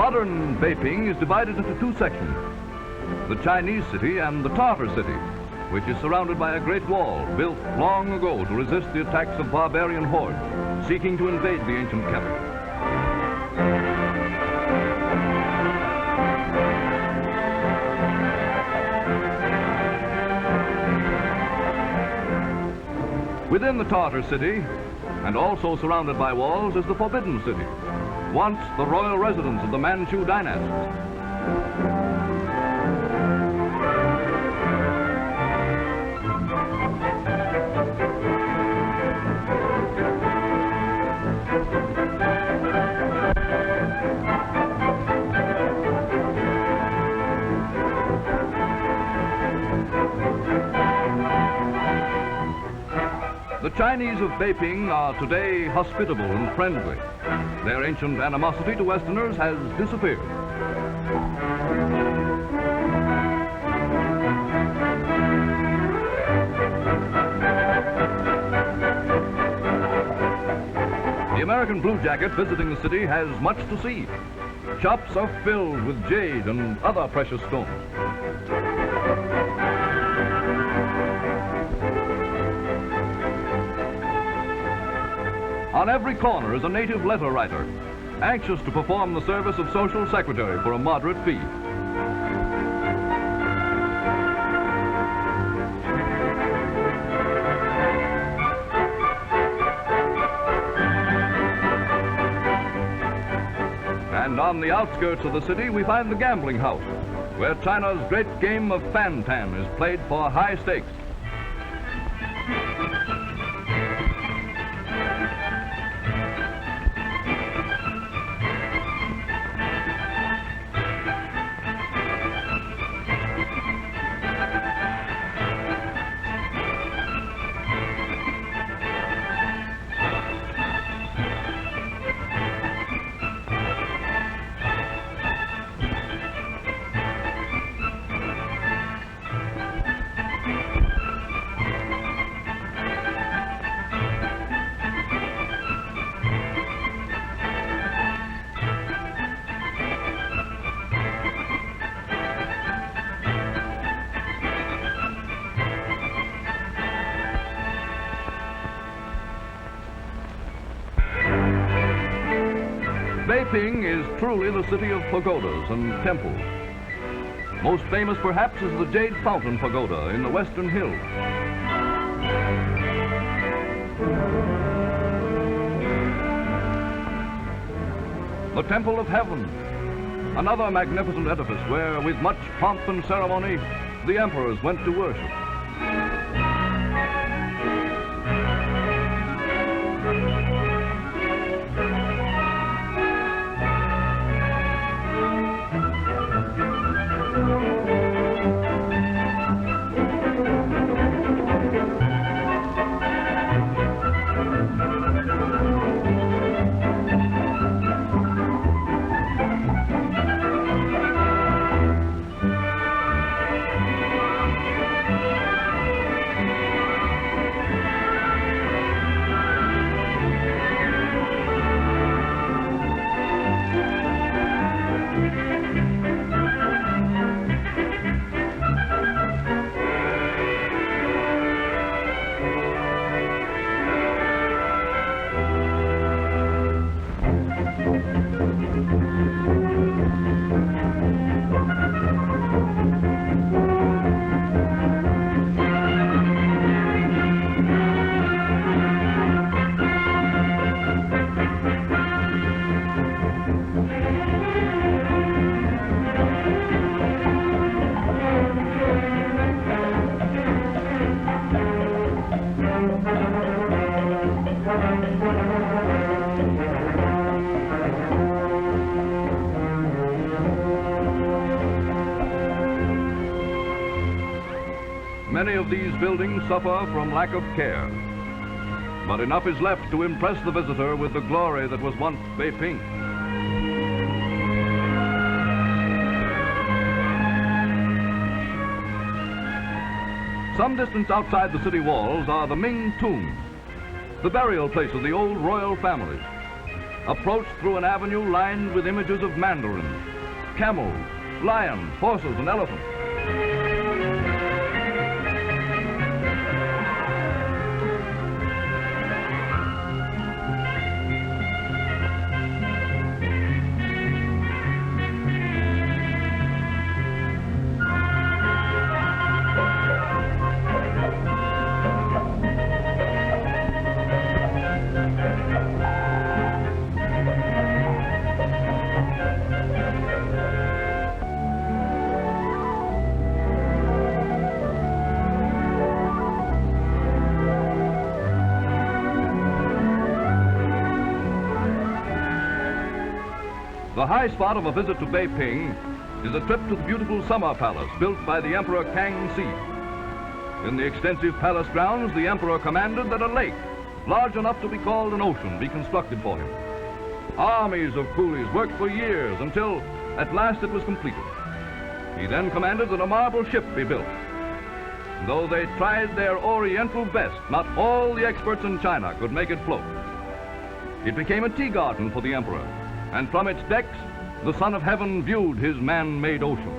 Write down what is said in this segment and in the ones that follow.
Modern Beijing is divided into two sections, the Chinese city and the Tartar city, which is surrounded by a great wall built long ago to resist the attacks of barbarian hordes seeking to invade the ancient capital. Within the Tartar city, and also surrounded by walls, is the Forbidden City, once the royal residence of the Manchu dynasty. The Chinese of Beijing are today hospitable and friendly. Their ancient animosity to Westerners has disappeared. The American bluejacket visiting the city has much to see. Shops are filled with jade and other precious stones. On every corner is a native letter writer, anxious to perform the service of social secretary for a moderate fee. And on the outskirts of the city, we find the gambling house, where China's great game of fan-tan is played for high stakes. Beijing is truly the city of pagodas and temples. Most famous, perhaps, is the Jade Fountain Pagoda in the Western Hills. The Temple of Heaven, another magnificent edifice where, with much pomp and ceremony, the emperors went to worship. Many of these buildings suffer from lack of care, but enough is left to impress the visitor with the glory that was once Beijing. Some distance outside the city walls are the Ming tombs, the burial place of the old royal families. approached through an avenue lined with images of mandarins, camels, lions, horses, and elephants. The high spot of a visit to Beijing is a trip to the beautiful summer palace built by the Emperor H.I.C. In the extensive palace grounds, the emperor commanded that a lake, large enough to be called an ocean, be constructed for him. Armies of coolies worked for years until, at last, it was completed. He then commanded that a marble ship be built. Though they tried their oriental best, not all the experts in China could make it float. It became a tea garden for the emperor, and from its decks, the Son of Heaven viewed his man-made ocean.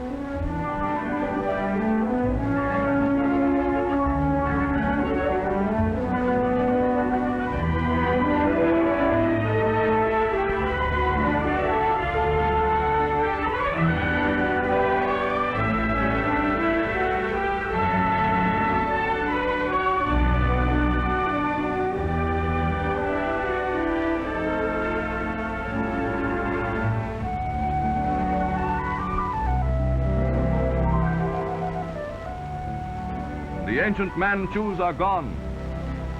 The ancient Manchus are gone,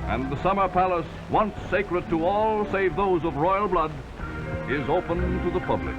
and the summer palace, once sacred to all save those of royal blood, is open to the public.